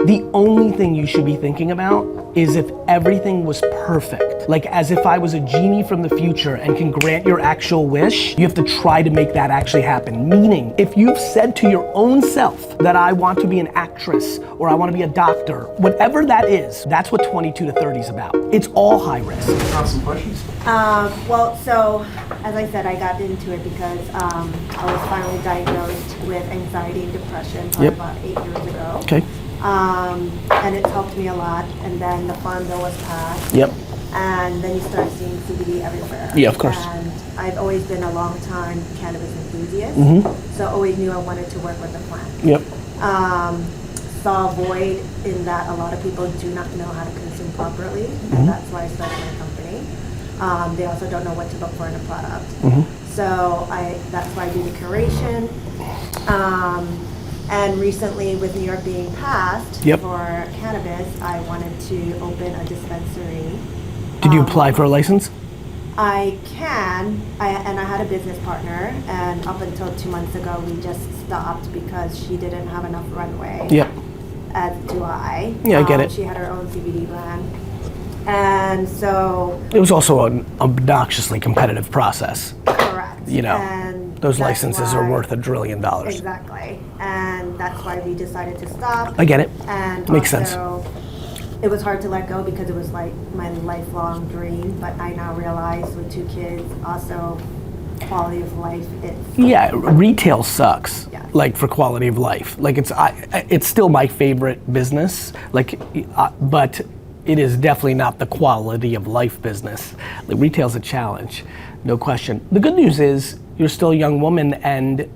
The only thing you should be thinking about is if everything was perfect. Like as if I was a genie from the future and can grant your actual wish, you have to try to make that actually happen. Meaning, if you've said to your own self that I want to be an actress or I want to be a doctor, whatever that is, that's what 22 to 30 is about. It's all high risk. Have some questions? Well, so as I said, I got into it because I was finally diagnosed with anxiety and depression about 8 years ago. Okay. And it's helped me a lot. And then the farm bill was passed. Yep. And then you start seeing CBD everywhere. Yeah, of course. And I've always been a long time cannabis enthusiast. So I always knew I wanted to work with the plant. Yep. Saw a void in that a lot of people do not know how to consume properly. And that's why I started my company. They also don't know what to look for in a product. So that's why I do the curation. And recently, with New York being passed for cannabis, I wanted to open a dispensary. Did you apply for a license? I can, and I had a business partner, and up until 2 months ago, we just stopped because she didn't have enough runway. Yep. As do I. Yeah, I get it. She had her own CBD brand. And so... It was also an obnoxiously competitive process. Correct. You know, and those licenses are worth $1 trillion. Exactly. And that's why we decided to stop. I get it. And makes also, sense. It was hard to let go because it was like my lifelong dream, but I now realize with 2 kids, also quality of life, yeah, retail sucks. Yeah. Like for quality of life. Like it's still my favorite business, like, but it is definitely not the quality of life business. Like retail's a challenge, no question. The good news is you're still a young woman, and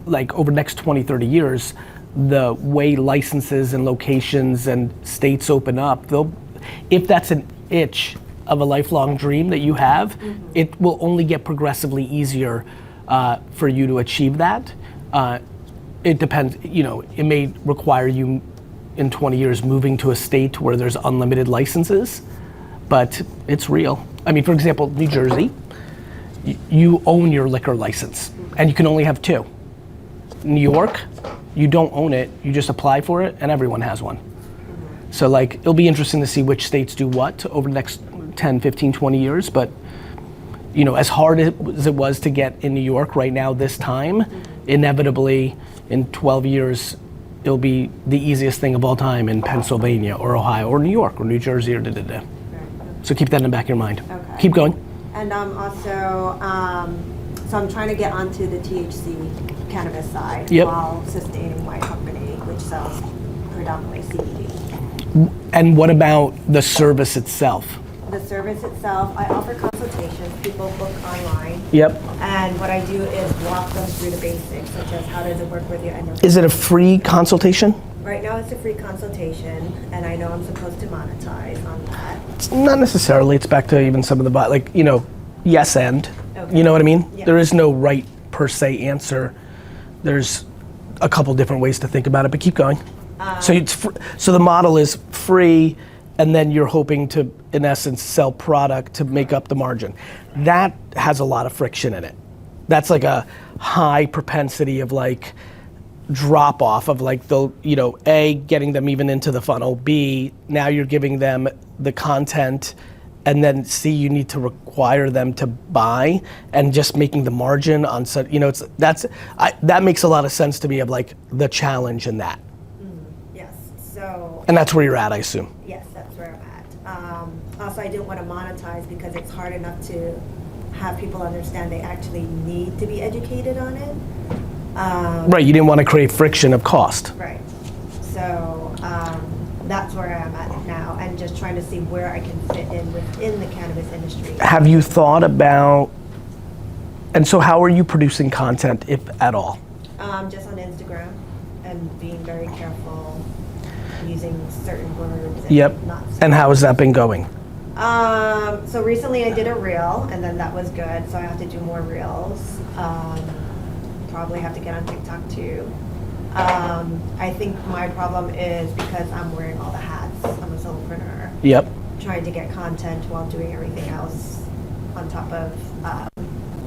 like over the next 20, 30 years, the way licenses and locations and states open up, if that's an itch of a lifelong dream that you have, it will only get progressively easier for you to achieve that. It depends, you know, it may require you in 20 years moving to a state where there's unlimited licenses, but it's real. I mean, for example, New Jersey, you own your liquor license and you can only have 2. New York, you don't own it, you just apply for it and everyone has one. So like, it'll be interesting to see which states do what over the next 10, 15, 20 years, but you know, as hard as it was to get in New York right now this time, inevitably in 12 years, it'll be the easiest thing of all time in Pennsylvania or Ohio or New York or New Jersey or da-da-da. So keep that in the back of your mind. Okay. Keep going. And also, so I'm trying to get onto the THC cannabis side while sustaining my company, which sells predominantly CBD. And what about the service itself? The service itself, I offer consultations. People book online. Yep. And what I do is walk them through the basics, such as how does it work with your endocrine. Is it a free consultation? Right now it's a free consultation, and I know I'm supposed to monetize on that. It's not necessarily. It's back to even some of the, like, you know, yes and. Okay. You know what I mean? Yeah. There is no right per se answer. There's a couple different ways to think about it, but keep going. So so the model is free, and then you're hoping to, in essence, sell product to make up the margin. That has a lot of friction in it. That's like a high propensity of like drop off of like the, you know, A, getting them even into the funnel, B, now you're giving them the content, and then C, you need to require them to buy, and just making the margin on such, you know, that makes a lot of sense to me of like the challenge in that. Yes, so. And that's where you're at, I assume. Yes, that's where I'm at. Also, I didn't want to monetize because it's hard enough to have people understand they actually need to be educated on it. Right, you didn't want to create friction of cost. Right, so that's where I am at now, and just trying to see where I can fit in within the cannabis industry. Have you thought about, and so how are you producing content, if at all? Just on Instagram, and being very careful, using certain words. And not And how has that been going? So recently I did a reel, and then that was good, so I have to do more reels. Probably have to get on TikTok too. I think my problem is because I'm wearing all the hats. I'm a solopreneur. Yep. Trying to get content while doing everything else on top of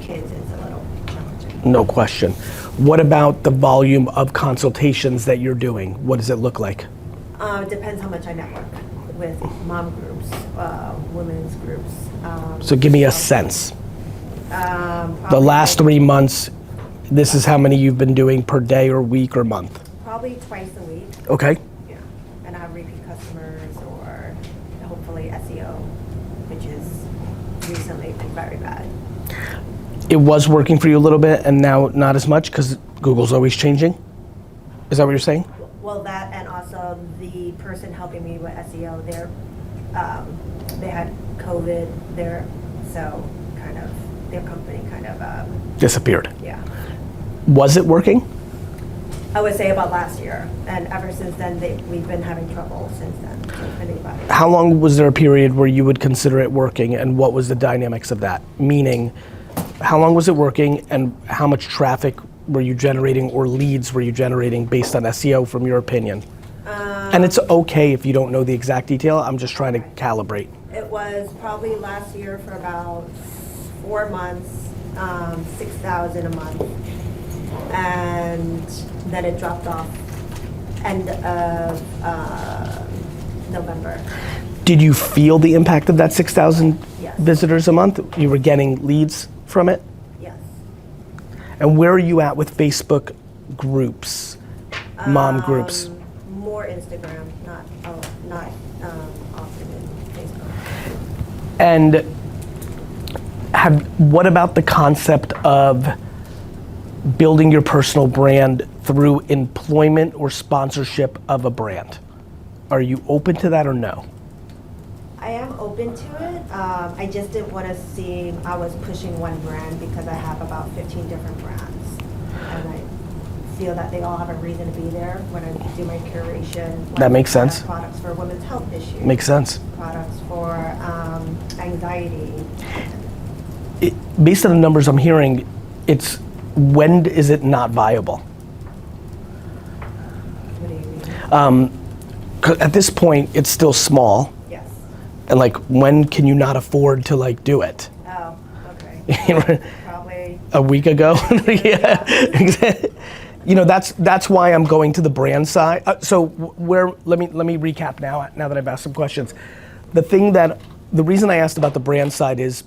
kids is a little challenging. No question. What about the volume of consultations that you're doing? What does it look like? It depends how much I network with mom groups, women's groups. So give me a sense. The last 3 months, this is how many you've been doing per day or week or month? Probably twice a week. Okay. Yeah, and I have repeat customers or hopefully SEO, which is recently been very bad. It was working for you a little bit and now not as much because Google's always changing? Is that what you're saying? Well, that and also the person helping me with SEO, they had COVID there, so kind of their company kind of Disappeared. yeah. Was it working? I would say about last year, and ever since then we've been having trouble since then. So it's been about it. How long was there a period where you would consider it working and what was the dynamics of that? Meaning, how long was it working and how much traffic were you generating or leads were you generating based on SEO from your opinion? And it's okay if you don't know the exact detail, I'm just trying to calibrate. It was probably last year for about 4 months, 6,000 a month, and then it dropped off end of November. Did you feel the impact of that 6,000 Yes. visitors a month? You were getting leads from it? Yes. And where are you at with Facebook groups, mom groups? More Instagram, not often in Facebook. And what about the concept of building your personal brand through employment or sponsorship of a brand? Are you open to that or no? I am open to it. I just didn't want to seem I was pushing one brand because I have about 15 different brands. And I feel that they all have a reason to be there when I do my curation. That makes sense. Products for women's health issues. Makes sense. Products for anxiety. Based on the numbers I'm hearing, it's when is it not viable? What do you mean? 'Cause at this point, it's still small. Yes. And like, when can you not afford to like do it? Oh, okay. Probably. A week ago? Yeah. You know, that's why I'm going to the brand side. Let me recap now that I've asked some questions. The reason I asked about the brand side is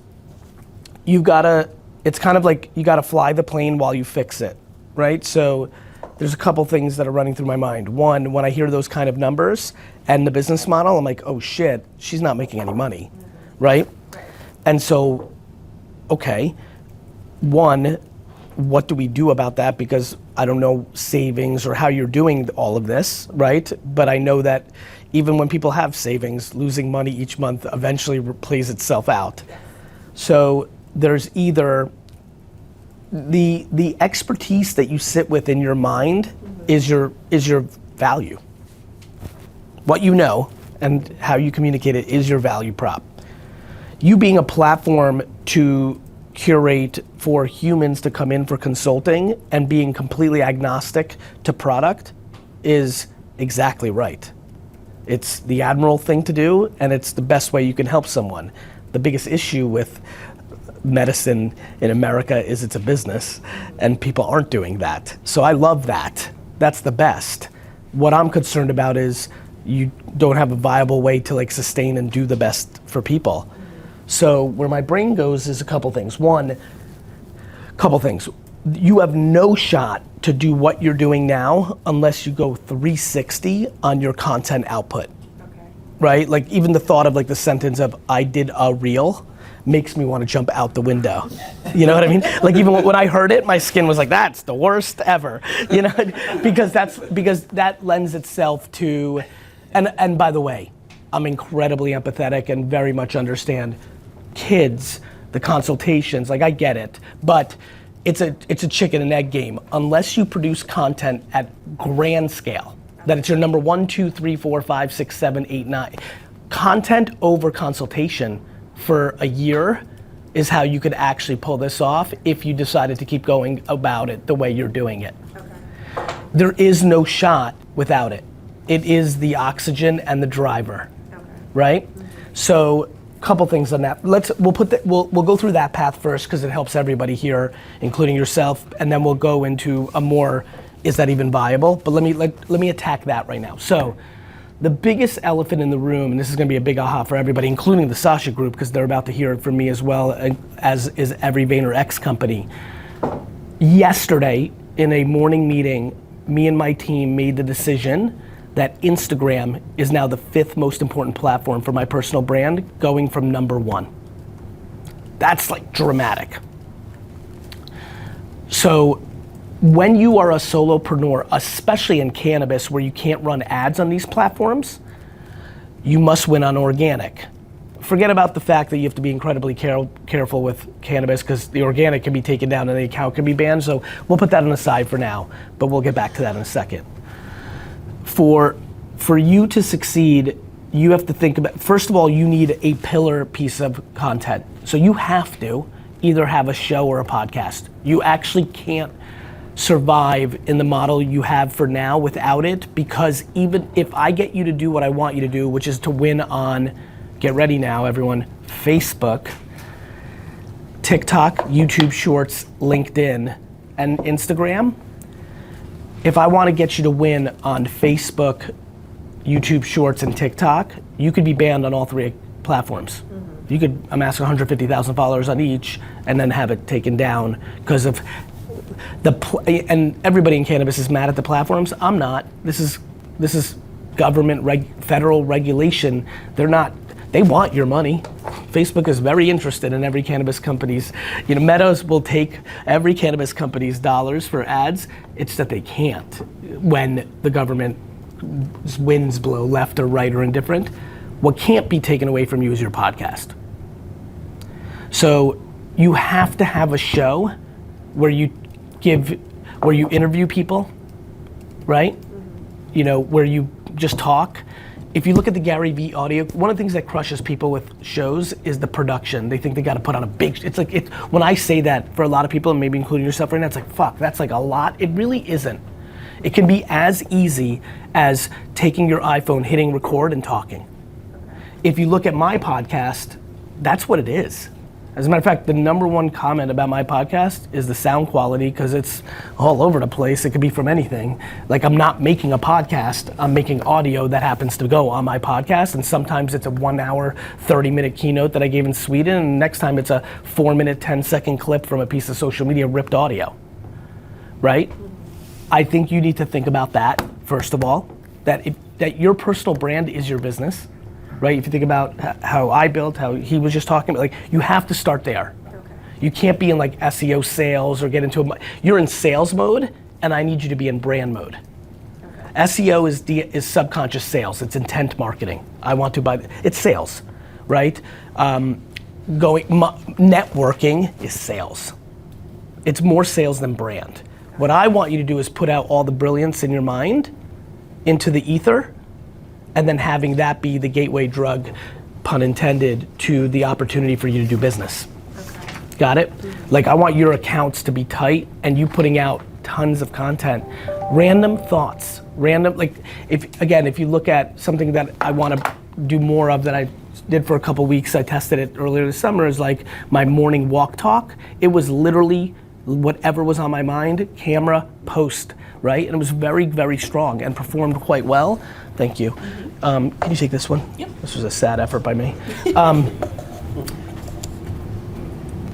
it's kind of like you gotta fly the plane while you fix it, right? So there's a couple things that are running through my mind. One, when I hear those kind of numbers and the business model, I'm like, oh shit, she's not making any money, right? And so, okay, one, what do we do about that? Because I don't know savings or how you're doing all of this, right? But I know that even when people have savings, losing money each month eventually plays itself out. So there's either the expertise that you sit with in your mind is your value. What you know and how you communicate it is your value prop. You being a platform to curate for humans to come in for consulting and being completely agnostic to product is exactly right. It's the admirable thing to do and it's the best way you can help someone. The biggest issue with medicine in America is it's a business and people aren't doing that. So I love that. That's the best. What I'm concerned about is you don't have a viable way to like sustain and do the best for people. So where my brain goes is a couple things. One, you have no shot to do what you're doing now unless you go 360 on your content output. Okay. Right? Like even the thought of like the sentence of I did a reel makes me want to jump out the window. You know what I mean? Like even when I heard it, my skin was like, that's the worst ever. You know, because that lends itself to, and by the way, I'm incredibly empathetic and very much understand kids, the consultations, like I get it, but it's a chicken and egg game. Unless you produce content at grand scale, that it's your number 1, 2, 3, 4, 5, 6, 7, 8, 9. Content over consultation for a year is how you could actually pull this off if you decided to keep going about it the way you're doing it. Okay. There is no shot without it. It is the oxygen and the driver, Okay. right? So, couple things on that. We'll go through that path first because it helps everybody here, including yourself, and then we'll go into a more, is that even viable? But let me attack that right now. So, The biggest elephant in the room, and this is gonna be a big aha for everybody, including the Sasha Group, because they're about to hear it from me as well, as is every VaynerX company. Yesterday, in a morning meeting, me and my team made the decision that Instagram is now the 5th most important platform for my personal brand, going from number 1. That's like dramatic. So when you are a solopreneur, especially in cannabis where you can't run ads on these platforms, you must win on organic. Forget about the fact that you have to be incredibly careful with cannabis because the organic can be taken down and the account can be banned, so we'll put that on the side for now, but we'll get back to that in a second. For you to succeed, you have to think about, first of all, you need a pillar piece of content. So you have to either have a show or a podcast. You actually can't survive in the model you have for now without it, because even if I get you to do what I want you to do, which is to win on, get ready now everyone, Facebook, TikTok, YouTube Shorts, LinkedIn, and Instagram, if I want to get you to win on Facebook, YouTube Shorts, and TikTok, you could be banned on all 3 platforms. You could amass 150,000 followers on each and then have it taken down because of and everybody in cannabis is mad at the platforms. I'm not. This is government federal regulation. They want your money. Facebook is very interested in every cannabis company's, Meadows will take every cannabis company's dollars for ads. It's that they can't when the government winds blow left or right or indifferent. What can't be taken away from you is your podcast. So you have to have a show where you interview people, right? Where you just talk. If you look at the GaryVee audio, one of the things that crushes people with shows is the production. They think they got to put on a big, when I say that for a lot of people, and maybe including yourself right now, it's like, fuck, that's like a lot. It really isn't. It can be as easy as taking your iPhone, hitting record and talking. If you look at my podcast, that's what it is. As a matter of fact, the #1 comment about my podcast is the sound quality, because it's all over the place. It could be from anything. Like, I'm not making a podcast, I'm making audio that happens to go on my podcast, and sometimes it's a 1 hour, 30-minute keynote that I gave in Sweden, and next time it's a 4-minute, 10-second clip from a piece of social media ripped audio, right? I think you need to think about that, first of all, that your personal brand is your business. Right, if you think about how I built, how he was just talking about, you have to start there. Okay. You can't be in SEO sales or get into you're in sales mode, and I need you to be in brand mode. Okay. SEO is subconscious sales, it's intent marketing. I want to buy, it's sales, right? Networking is sales. It's more sales than brand. What I want you to do is put out all the brilliance in your mind into the ether, and then having that be the gateway drug, pun intended, to the opportunity for you to do business. Okay. Got it? Mm-hmm. I want your accounts to be tight and you putting out tons of content. Random thoughts, if you look at something that I want to do more of that I did for a couple weeks, I tested it earlier this summer, is my morning walk talk. It was literally whatever was on my mind, camera, post, right? And it was very, very strong and performed quite well. Thank you. Can you take this one? Yep. This was a sad effort by me.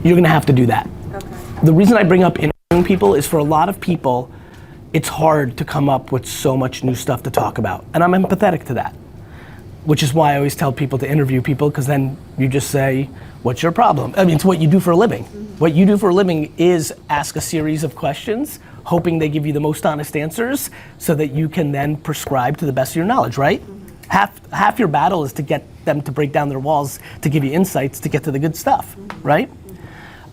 You're gonna have to do that. Okay. The reason I bring up interviewing people is, for a lot of people, it's hard to come up with so much new stuff to talk about. And I'm empathetic to that, which is why I always tell people to interview people, because then you just say, what's your problem? I mean, it's what you do for a living. Mm-hmm. What you do for a living is ask a series of questions, hoping they give you the most honest answers so that you can then prescribe to the best of your knowledge, right? Mm-hmm. Half your battle is to get them to break down their walls, to give you insights, to get to the good stuff, mm-hmm. right? Mm-hmm.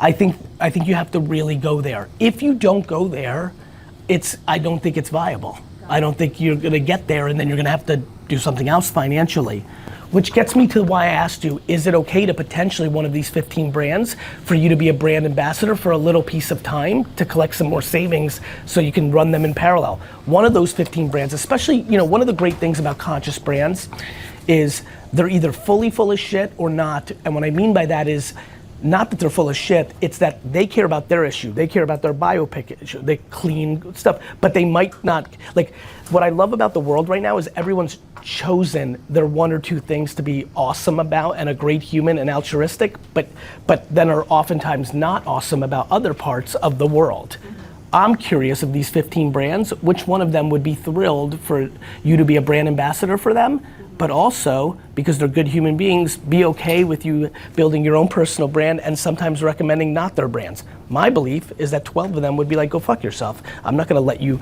I think you have to really go there. If you don't go there, I don't think it's viable. I don't think you're gonna get there and then you're gonna have to do something else financially. Which gets me to why I asked you, is it okay to potentially one of these 15 brands for you to be a brand ambassador for a little piece of time to collect some more savings so you can run them in parallel? One of those 15 brands, especially, one of the great things about conscious brands is they're either fully full of shit or not. And what I mean by that is not that they're full of shit, it's that they care about their issue, they care about their biopic issue, they clean stuff, but they might not, like, what I love about the world right now is everyone's chosen their one or two things to be awesome about and a great human and altruistic, but then are oftentimes not awesome about other parts of the world. I'm curious of these 15 brands, which one of them would be thrilled for you to be a brand ambassador for them, but also, because they're good human beings, be okay with you building your own personal brand and sometimes recommending not their brands. My belief is that 12 of them would be like, go fuck yourself. I'm not gonna let you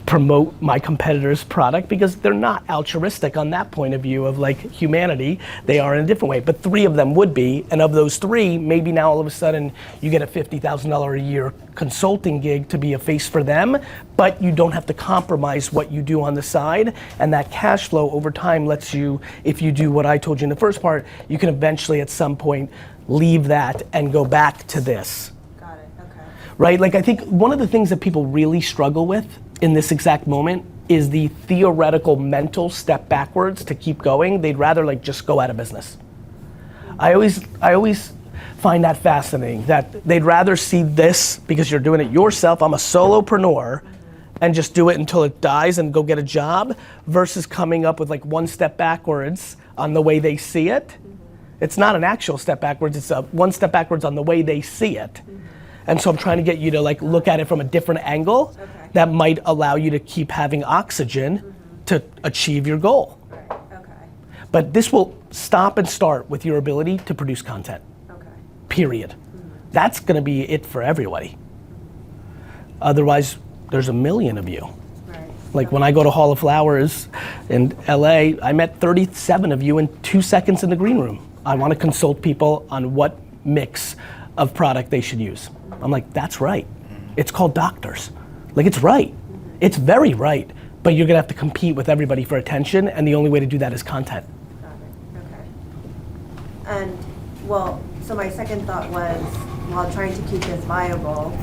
promote my competitor's product because they're not altruistic on that point of view of like humanity. They are in a different way, but 3 of them would be, and of those 3, maybe now all of a sudden you get a $50,000 a year consulting gig to be a face for them, but you don't have to compromise what you do on the side, and that cash flow over time lets you, if you do what I told you in the first part, you can eventually at some point leave that and go back to this. Got it, okay. Right, like I think one of the things that people really struggle with in this exact moment is the theoretical mental step backwards to keep going. They'd rather like just go out of business. I always find that fascinating, that they'd rather see this because you're doing it yourself, I'm a solopreneur, and just do it until it dies and go get a job, versus coming up with like one step backwards on the way they see it. It's not an actual step backwards, it's a one step backwards on the way they see it. And so I'm trying to get you to like look at it from a different angle that might allow you to keep having oxygen to achieve your goal. Right, okay, But this will stop and start with your ability to produce content, okay. period. That's gonna be it for everybody. Otherwise, there's a million of you. Right. Like when I go to Hall of Flowers in LA, I met 37 of you in 2 seconds in the green room. I wanna consult people on what mix of product they should use. I'm like, that's right. It's called doctors. Like, it's right. It's very right. But you're gonna have to compete with everybody for attention, and the only way to do that is content. Got it, okay. And, well, so my second thought was, while trying to keep this viable,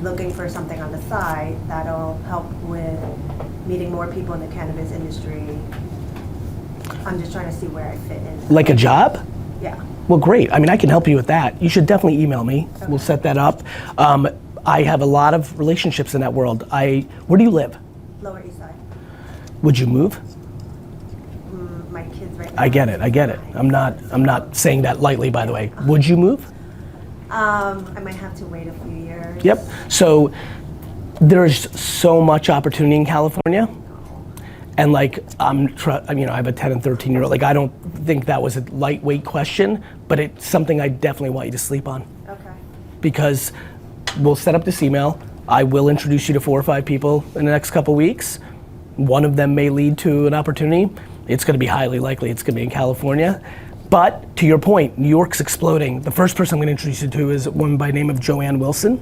looking for something on the side that'll help with meeting more people in the cannabis industry. I'm just trying to see where I fit in. Like a job? Yeah. Well, great. I mean, I can help you with that. You should definitely email me. Okay. We'll set that up. I have a lot of relationships in that world. Where do you live? Lower East Side. Would you move? My kids right now. I get it. I'm not saying that lightly, by the way. Would you move? I might have to wait a few years. Yep. So there's so much opportunity in California. And like, I have a 10 and 13 year old. Like, I don't think that was a lightweight question, but it's something I definitely want you to sleep on. Okay. Because we'll set up this email. I will introduce you to 4 or 5 people in the next couple weeks. One of them may lead to an opportunity. It's gonna be highly likely it's gonna be in California. But to your point, New York's exploding. The first person I'm gonna introduce you to is a woman by the name of Joanne Wilson,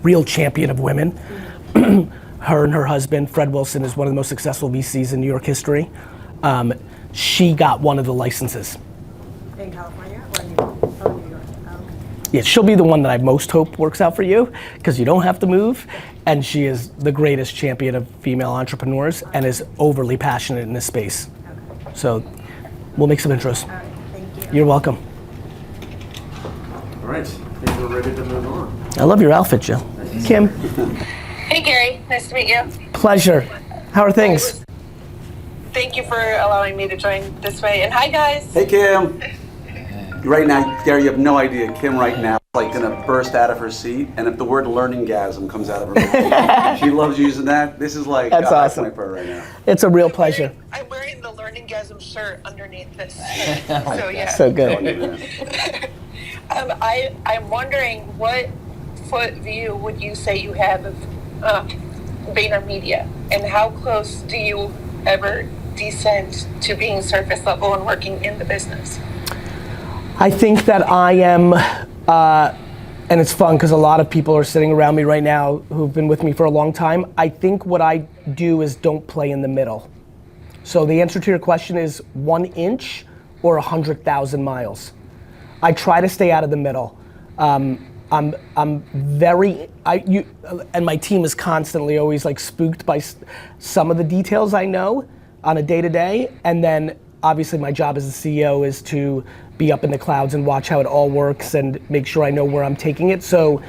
real champion of women. Her and her husband, Fred Wilson, is one of the most successful VCs in New York history. She got one of the licenses. In California or New York? Oh, New York. Oh, okay. Yeah, she'll be the one that I most hope works out for you, because you don't have to move, and she is the greatest champion of female entrepreneurs and is overly passionate in this space. Okay. So we'll make some intros. All right, thank you. You're welcome. All right, I think we're ready to move on. I love your outfit, Jill. Kim, Hey Gary, nice to meet you. pleasure. How are things? Thank you for allowing me to join this way. And hi guys. Hey Kim. Right now, Gary, you have no idea. Kim right now is like gonna burst out of her seat, and if the word learning-gasm comes out of her mouth, she loves using that. This is like That's awesome. for her right now. It's a real pleasure. I'm wearing the learning-gasm shirt underneath this. So yeah. So good. I'm wondering, what foot view would you say you have of VaynerMedia, and how close do you ever descend to being surface level and working in the business? I think that I am, and it's fun because a lot of people are sitting around me right now who've been with me for a long time. I think what I do is don't play in the middle. So the answer to your question is 1 inch or 100,000 miles. I try to stay out of the middle. I'm very, and my team is constantly always like spooked by some of the details I know on a day-to-day, and then obviously my job as a CEO is to be up in the clouds and watch how it all works and make sure I know where I'm taking it. So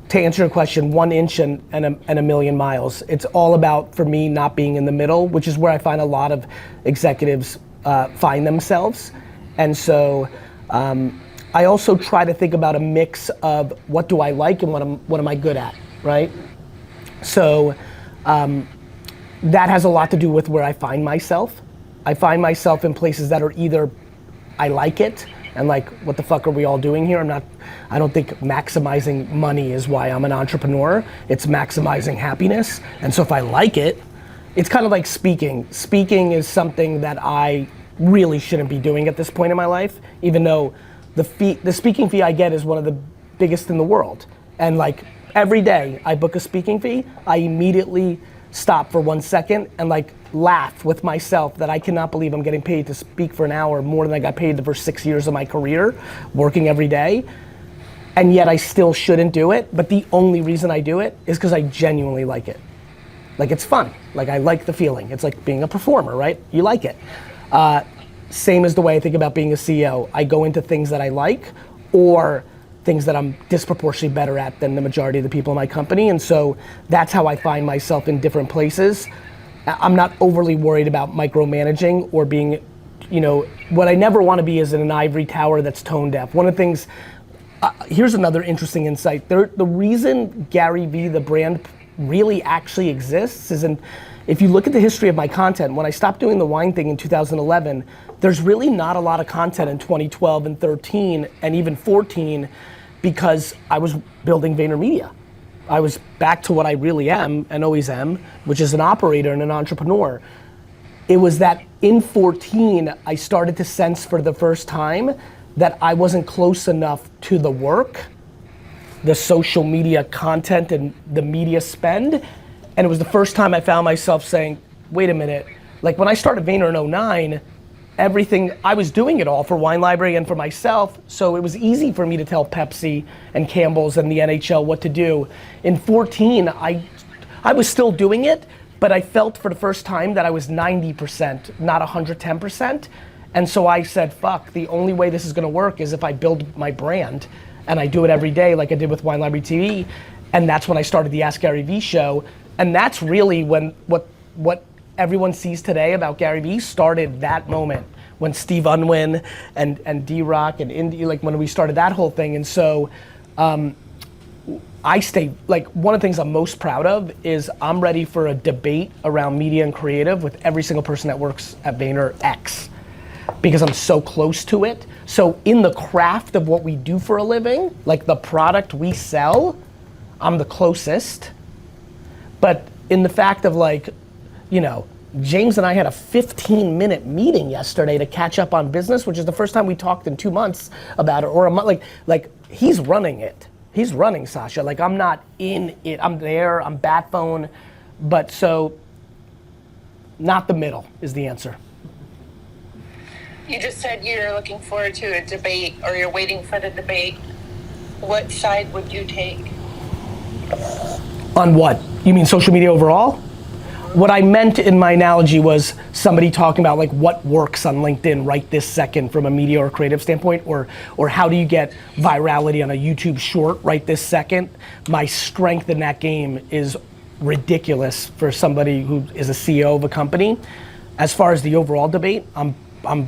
to answer your question, 1 inch and a million miles. It's all about, for me, not being in the middle, which is where I find a lot of executives find themselves. And so I also try to think about a mix of what do I like and what am I good at, right? So that has a lot to do with where I find myself. I find myself in places that are either I like it and like, what the fuck are we all doing here? I don't think maximizing money is why I'm an entrepreneur. It's maximizing happiness. And so if I like it, it's kind of like speaking. Speaking is something that I really shouldn't be doing at this point in my life, even though the speaking fee I get is one of the biggest in the world. And like every day I book a speaking fee, I immediately stop for 1 second and like laugh with myself that I cannot believe I'm getting paid to speak for an hour more than I got paid the first 6 years of my career, working every day. And yet I still shouldn't do it, but the only reason I do it is because I genuinely like it. Like it's fun, like I like the feeling. It's like being a performer, right? You like it. Same as the way I think about being a CEO. I go into things that I like or things that I'm disproportionately better at than the majority of the people in my company. And so that's how I find myself in different places. I'm not overly worried about micromanaging or being, what I never want to be is in an ivory tower that's tone deaf. One of the things, here's another interesting insight. The reason GaryVee, the brand, really actually exists is if you look at the history of my content, when I stopped doing the wine thing in 2011, there's really not a lot of content in 2012 and 13 and even 14 because I was building VaynerMedia. I was back to what I really am and always am, which is an operator and an entrepreneur. It was that in 14, I started to sense for the first time that I wasn't close enough to the work, the social media content and the media spend. And it was the first time I found myself saying, wait a minute, like when I started Vayner in 09, everything, I was doing it all for Wine Library and for myself, so it was easy for me to tell Pepsi and Campbell's and the NHL what to do. In 14, I was still doing it, but I felt for the first time that I was 90%, not 110%. And so I said, fuck, the only way this is gonna work is if I build my brand and I do it every day like I did with Wine Library TV. And that's when I started the Ask GaryVee show. And that's really when what everyone sees today about GaryVee started that moment when Steve Unwin and D-Rock and Indy, like when we started that whole thing. And so I stay, like one of the things I'm most proud of is I'm ready for a debate around media and creative with every single person that works at VaynerX because I'm so close to it. So in the craft of what we do for a living, like the product we sell, I'm the closest. But in the fact of like, James and I had a 15-minute meeting yesterday to catch up on business, which is the first time we talked in 2 months about it, or a month, like he's running it. He's running Sasha, like I'm not in it, I'm there, I'm bat phone, but so, not the middle is the answer. You just said you're looking forward to a debate, or you're waiting for the debate. What side would you take? On what? You mean social media overall? What I meant in my analogy was somebody talking about like what works on LinkedIn right this second from a media or creative standpoint, or how do you get virality on a YouTube short right this second. My strength in that game is ridiculous for somebody who is a CEO of a company. As far as the overall debate, I'm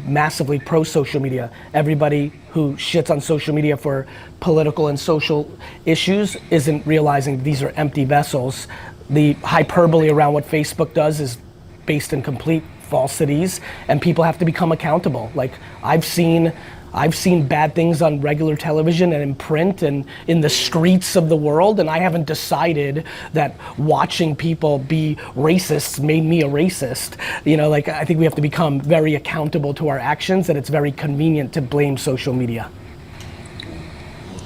massively pro social media. Everybody who shits on social media for political and social issues isn't realizing these are empty vessels. The hyperbole around what Facebook does is based in complete falsities, and people have to become accountable. Like I've seen bad things on regular television and in print and in the streets of the world, and I haven't decided that watching people be racists made me a racist. Like I think we have to become very accountable to our actions, and it's very convenient to blame social media.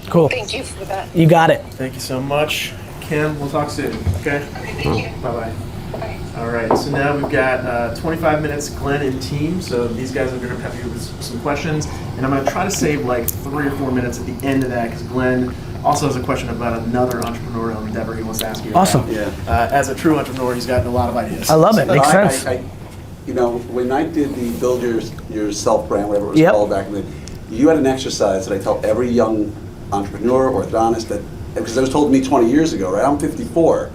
Cool. Thank you for that. You got it. Thank you so much. Kim, we'll talk soon, okay? Thank you. Bye-bye. Bye. All right, so now we've got 25 minutes, Glenn and team. So these guys are gonna pepper you with some questions, and I'm gonna try to save like 3 or 4 minutes at the end of that, because Glenn also has a question about another entrepreneurial endeavor he wants to ask you. Awesome. Yeah. As a true entrepreneur, he's got a lot of ideas. I love it. Makes sense. you know, when I did the Build Yourself brand, whatever it was Yep. called back then, you had an exercise that I tell every young entrepreneur or orthodontist that, because it was told to me 20 years ago, right? I'm 54.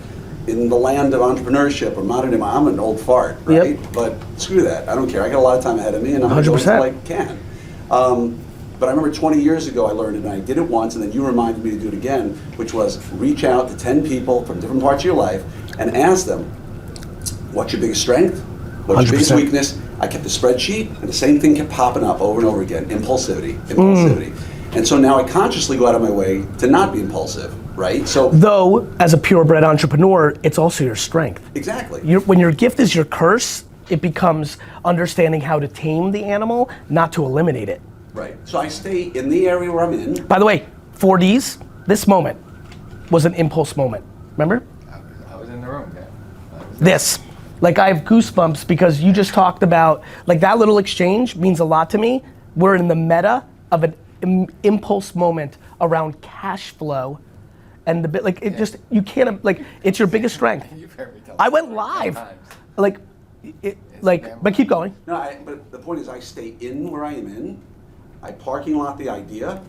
In the land of entrepreneurship or modern day, I'm an old fart, right? Yep. But screw that, I don't care. I got a lot of time ahead of me and I'm gonna do 100%. what I can. But I remember 20 years ago I learned it, and I did it once, and then you reminded me to do it again, which was reach out to 10 people from different parts of your life and ask them, what's your biggest strength? What's your biggest 100%. weakness? I kept the spreadsheet, and the same thing kept popping up over and over again, impulsivity. And so now I consciously go out of my way to not be impulsive, right? So Though, as a purebred entrepreneur, it's also your strength. exactly. When your gift is your curse, it becomes understanding how to tame the animal, not to eliminate it. Right. So I stay in the area where I'm in. By the way, 4Ds, this moment was an impulse moment. Remember? I was in the room, yeah. This. Like, I have goosebumps because you just talked about, like, that little exchange means a lot to me. We're in the meta of an impulse moment around cash flow and the bit, like, it just, you can't, like, it's your biggest strength. You've heard me tell I this went story live. 10 times. Like, but keep going. No, but the point is I stay in where I am in, I parking lot the idea,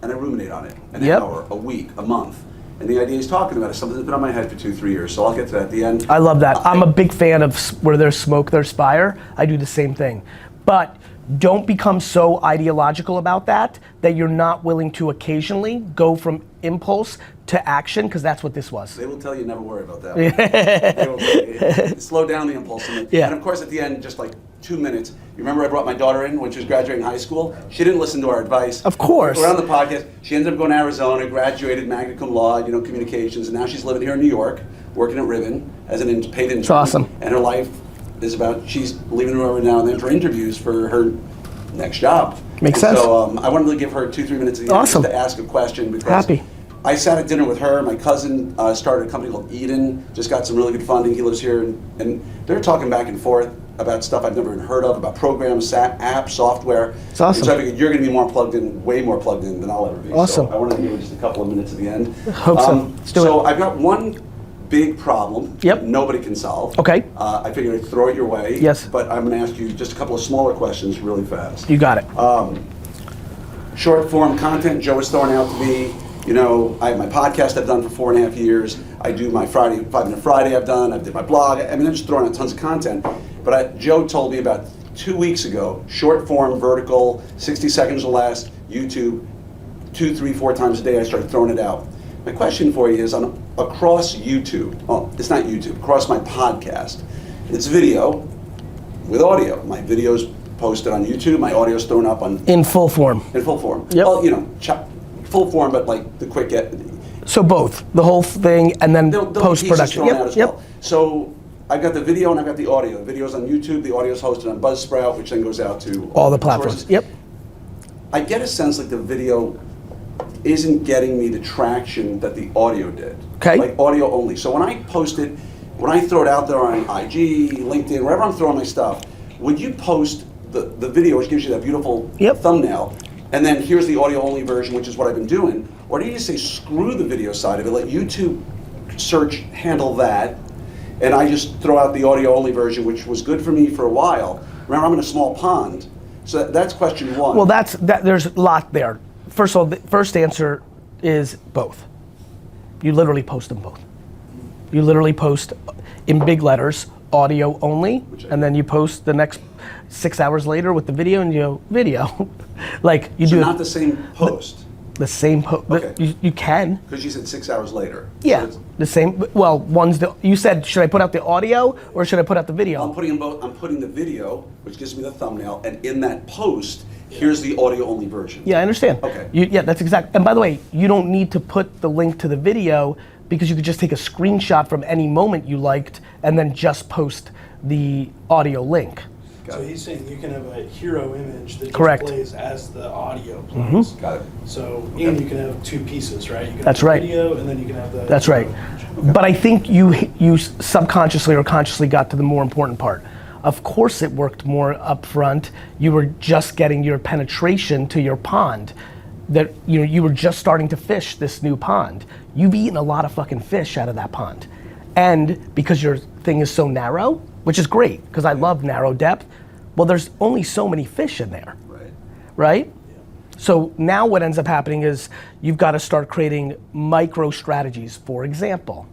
and I ruminate on it. An Yep. hour, a week, a month. And the idea he's talking about is something that's been on my head for 2-3 years, so I'll get to that at the end. I love that. I'm a big fan of where there's smoke, there's fire. I do the same thing. But don't become so ideological about that you're not willing to occasionally go from impulse to action, because that's what this was. They will tell you never worry about that. They will tell you, slow down the impulse. Yeah. And of course at the end, just like 2 minutes, you remember I brought my daughter in when she was graduating high school? She didn't listen to our advice. Of course. We're on the podcast. She ended up going to Arizona, graduated magna cum laude, communications, and now she's living here in New York, working at Ribbon as an paid intern. It's awesome. And her life is about, she's leaving her every now and then for interviews for her next job. Makes And sense. So I wanted to give her 2-3 minutes at the end Awesome. just to ask a question, because Happy. I sat at dinner with her. My cousin started a company called Eden, just got some really good funding. He lives here, and they're talking back and forth about stuff I've never even heard of, about programs, apps, software. It's awesome. And so I figured you're going to be more plugged in, way more plugged in than I'll ever be. Awesome. So I wanted to give you just a couple of minutes at the end. Hope so. Let's do so it. I've got one big problem Yep. nobody can solve. Okay. I figured I'd throw it your way. Yes. But I'm going to ask you just a couple of smaller questions really fast. You got it. Short form content, Joe was throwing out to me. I have my podcast I've done for 4.5 years. I do my 5 Minute Friday I've done. I did my blog. I mean, I'm just throwing out tons of content. But Joe told me about 2 weeks ago, short form, vertical, 60 seconds or less, YouTube, 2, 3, 4 times a day I started throwing it out. My question for you is, across YouTube, it's not YouTube, across my podcast, it's video with audio. My video's posted on YouTube, my audio's thrown up on In full form. in full form. Yep. Well, full form, but like the quick get. So both, the whole thing, and then There'll be post-production. pieces thrown out as Yep. well. So I've got the video and I've got the audio. The video's on YouTube, the audio's hosted on Buzzsprout, which then goes out to All the platforms. sources. Yep. I get a sense like the video isn't getting me the traction that the audio did. Okay. Like audio only. So when I post it, when I throw it out there on IG, LinkedIn, wherever I'm throwing my stuff, would you post the video, which gives you that beautiful Yep. thumbnail, and then here's the audio only version, which is what I've been doing? Or do you just say screw the video side of it, let YouTube search handle that, and I just throw out the audio only version, which was good for me for a while. Remember, I'm in a small pond. So that's question one. Well, there's a lot there. First of all, the first answer is both. You literally post them both. You literally post in big letters, audio only, and then you post the next 6 hours later with the video, and you go, video. Like you So do not the same post, the same post. Okay. You can. because you said 6 hours later. Yeah, So it's- the same. Well, you said, should I put out the audio or should I put out the video? I'm putting them both. I'm putting the video, which gives me the thumbnail, and in that post, here's the audio only version. Yeah, I understand. Okay. Yeah, that's exact. And by the way, you don't need to put the link to the video, because you could just take a screenshot from any moment you liked and then just post the audio link. Got So it. he's saying you can have a hero image that just Correct. plays as the audio plays. Got it. So, and you can have 2 pieces, right? You can That's have the right. video, and then you can have the That's right. hero image. But I think you subconsciously or consciously got to the more important part. Of course it worked more upfront. You were just getting your penetration to your pond. That you were just starting to fish this new pond. You've eaten a lot of fucking fish out of that pond. And because you're thing is so narrow, which is great, because I love narrow depth. Well, there's only so many fish in there, right? So now what ends up happening is you've got to start creating micro strategies. For example,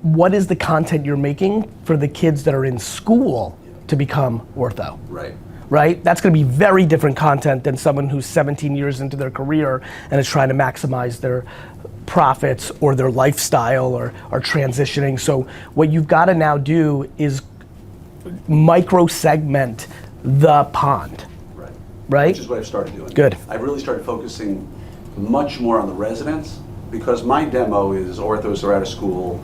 what is the content you're making for the kids that are in school to become ortho? Right? That's gonna be very different content than someone who's 17 years into their career and is trying to maximize their profits or their lifestyle or are transitioning. So what you've gotta now do is micro segment the pond. Right? Which is what I've started doing. Good. I've really started focusing much more on the residents, because my demo is orthos are out of school,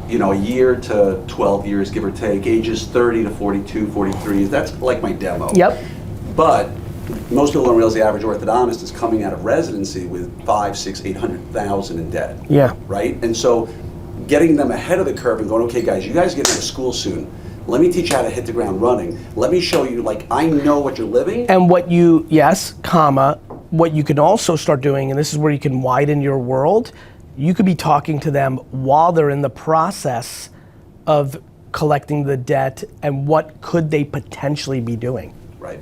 a year to 12 years, give or take, ages 30 to 42, 43. That's like my demo. Yep. But most people don't realize the average orthodontist is coming out of residency with 5, 6, 800,000 in debt. Yeah. Right? And so getting them ahead of the curve and going, okay guys, you guys get into school soon. Let me teach you how to hit the ground running. Let me show you, I know what you're living. And what you can also start doing, and this is where you can widen your world, you could be talking to them while they're in the process of collecting the debt and what could they potentially be doing. Right.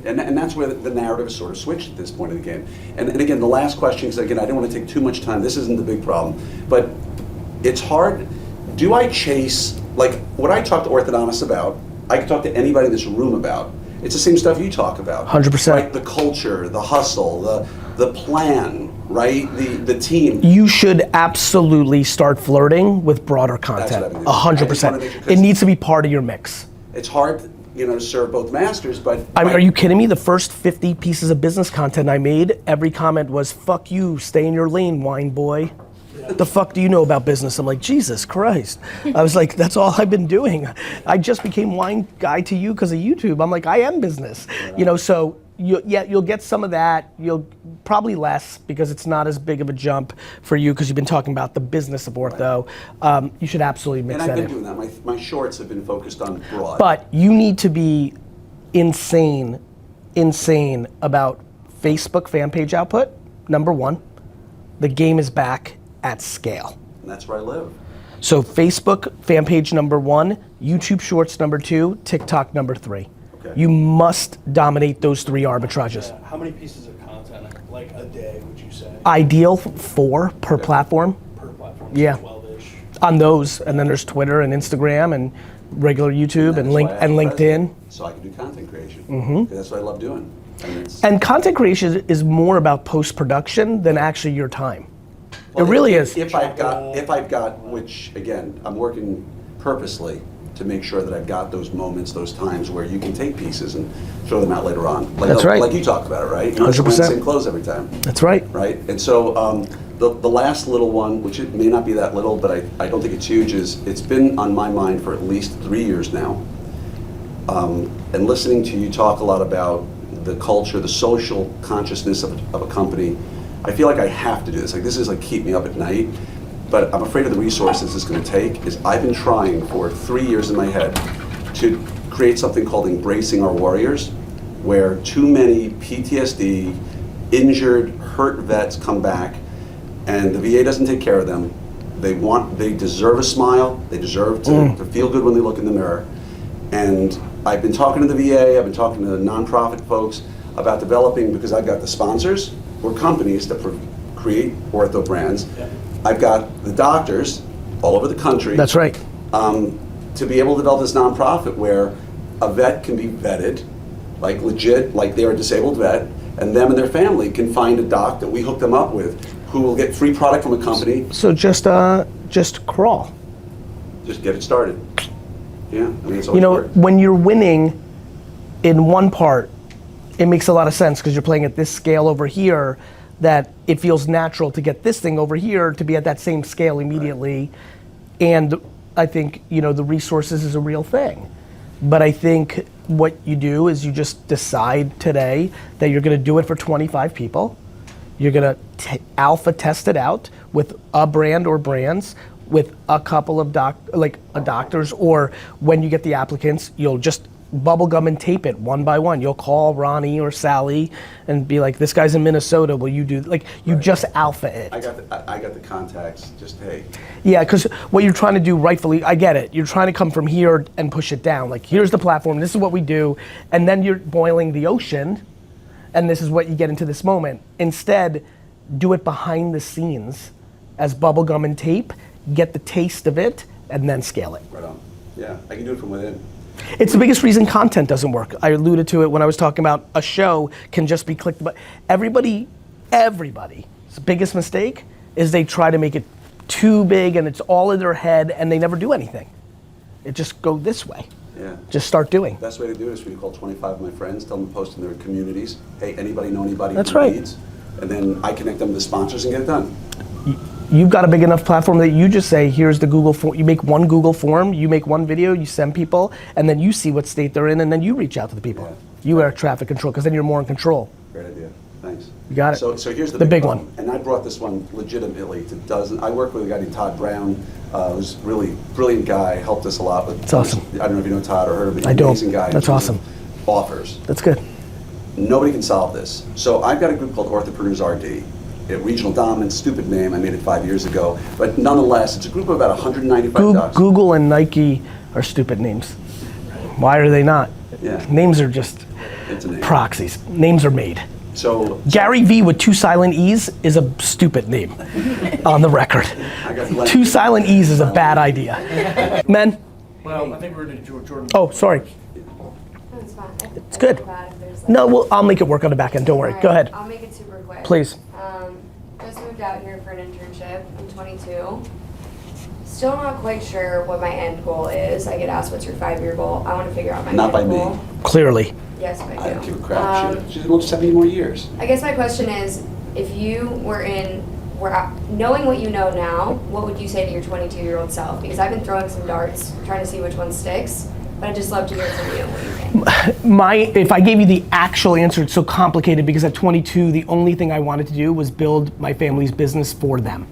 And that's where the narrative is sort of switched at this point in the game. And again, the last question, because again, I don't want to take too much time. This isn't the big problem. But it's hard. Do I chase, what I talk to orthodontists about, I can talk to anybody in this room about. It's the same stuff you talk about. 100%. Right? The culture, the hustle, the plan, right? The team. You should absolutely start flirting with broader content. 100%. It needs to be part of your mix. It's hard, to serve both masters, but... I mean, are you kidding me? The first 50 pieces of business content I made, every comment was, fuck you, stay in your lane, wine boy. The fuck do you know about business? I'm like, Jesus Christ. I was like, that's all I've been doing. I just became wine guy to you because of YouTube. I'm like, I am business. So you'll get some of that. You'll probably less because it's not as big of a jump for you because you've been talking about the business of ortho. You should absolutely mix that in. And I've been doing that. My shorts have been focused on broad. But you need to be insane about Facebook fan page output, number one. The game is back at scale. And that's where I live. So Facebook fan page number one, YouTube Shorts number two, TikTok number three. Okay. You must dominate those three arbitrages. Yeah. How many pieces of content, a day, would you say? Ideal 4 per platform. Per platform? Yeah. 12-ish. On those, and then there's Twitter and Instagram and regular YouTube and LinkedIn. So I can do content creation. Mm-hmm. That's what I love doing. And content creation is more about post-production than actually your time. Well, it really is. If I've got, which again, I'm working purposely to make sure that I've got those moments, those times where you can take pieces and throw them out later on. That's right. Like you talked about it, right? You 100%. wear the same clothes every time. That's right. Right? And so the last little one, which it may not be that little, but I don't think it's huge, is it's been on my mind for at least 3 years now. And listening to you talk a lot about the culture, the social consciousness of a company, I feel like I have to do this. This is keep me up at night, but I'm afraid of the resources it's going to take. I've been trying for 3 years in my head to create something called Embracing Our Warriors, where too many PTSD, injured, hurt vets come back, and the VA doesn't take care of them. They deserve a smile. They deserve to feel good when they look in the mirror. And I've been talking to the VA. I've been talking to the nonprofit folks about developing, because I've got the sponsors or companies that create ortho brands. Yeah. I've got the doctors all over the country. That's right. To be able to develop this nonprofit where a vet can be vetted, legit, like they're a disabled vet, and them and their family can find a doc that we hook them up with, who will get free product from a company. So just crawl. Just get it started. Yeah, it's always worked. When you're winning in one part, it makes a lot of sense because you're playing at this scale over here, that it feels natural to get this thing over here to be at that same scale immediately. Right. And I think, the resources is a real thing. But I think what you do is you just decide today that you're gonna do it for 25 people. You're gonna alpha test it out with a brand or brands, with a couple of doctors, or when you get the applicants, you'll just bubble gum and tape it one by one. You'll call Ronnie or Sally and be like, this guy's in Minnesota, will you do, like, you just alpha it. I got the contacts, just hey. Yeah, because what you're trying to do rightfully, I get it. You're trying to come from here and push it down. Like, here's the platform, this is what we do, and then you're boiling the ocean, and this is what you get into this moment. Instead, do it behind the scenes as bubble gum and tape, get the taste of it, and then scale it. Right on. Yeah, I can do it from within. It's the biggest reason content doesn't work. I alluded to it when I was talking about a show can just be clicked, but everybody's biggest mistake is they try to make it too big and it's all in their head and they never do anything. It just go this way. Yeah. Just start doing. Best way to do it is when you call 25 of my friends, tell them to post in their communities. Hey, anybody know anybody That's who right. needs? And then I connect them to the sponsors and get it done. You've got a big enough platform that you just say, here's the Google form. You make one Google form, you make one video, you send people, and then you see what state they're in, and then you reach out to the people. Yeah. You are traffic control, because then you're more in control. Great idea. Thanks. You got it. So here's the big problem. one. And I brought this one legitimately to dozens. I work with a guy named Todd Brown, who's a really brilliant guy, helped us a lot with. That's awesome. I don't know if you know Todd or heard of him. I don't. Amazing guy. That's awesome. Offers. That's good. Nobody can solve this. So I've got a group called Orthopreneurs RD. Regional dominant, stupid name, I made it 5 years ago. But nonetheless, it's a group of about 195 dogs. Google and Nike are stupid names. Why are they not? Yeah. Names are just It's a name. proxies. Names are made. So GaryVee with 2 silent E's is a stupid name, on the record. I got 2 silent E's is a bad idea. Men? Well, I think we're going to Jordan. Oh, sorry. It's fine. It's good. No, well, I'll make it work on the back end, don't worry. Go ahead, I'll make it super quick. please. Just moved out here for an internship. I'm 22. Still not quite sure what my end goal is. I get asked, what's your 5-year goal? I want to figure out my Not end by me. goal. Clearly. Yes, by you. I don't give a crap. She's going to 70 more years. I guess my question is, if you were knowing what you know now, what would you say to your 22-year-old self? Because I've been throwing some darts, trying to see which one sticks. But I'd just love to hear from you. What do you think? If I gave you the actual answer, it's so complicated because at 22, the only thing I wanted to do was build my family's business for them.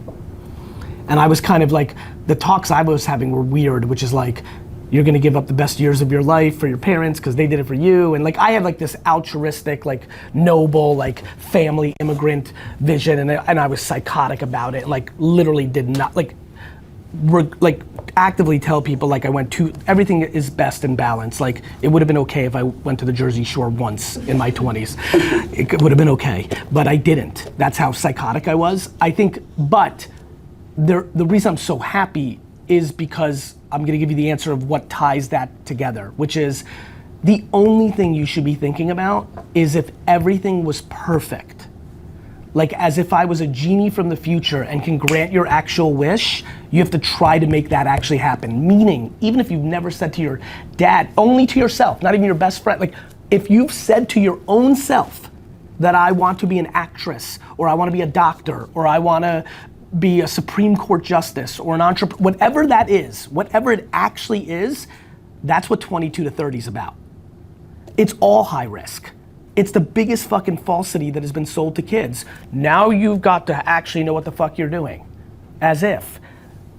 And I was kind of like, the talks I was having were weird, which is like, you're gonna give up the best years of your life for your parents because they did it for you. And like, I had like this altruistic, like noble, like family immigrant vision, and I was psychotic about it. Like literally did not, like actively tell people like everything is best in balance. Like it would have been okay if I went to the Jersey Shore once in my 20s. It would have been okay, but I didn't. That's how psychotic I was. I think, but the reason I'm so happy is because I'm gonna give you the answer of what ties that together, which is the only thing you should be thinking about is if everything was perfect. Like as if I was a genie from the future and can grant your actual wish, you have to try to make that actually happen. Meaning, even if you've never said to your dad, only to yourself, not even your best friend, like if you've said to your own self that I want to be an actress, or I want to be a doctor, or I want to be a Supreme Court justice, or an entrepreneur, whatever that is, whatever it actually is, that's what 22 to 30 is about. It's all high risk. It's the biggest fucking falsity that has been sold to kids. Now you've got to actually know what the fuck you're doing. As if.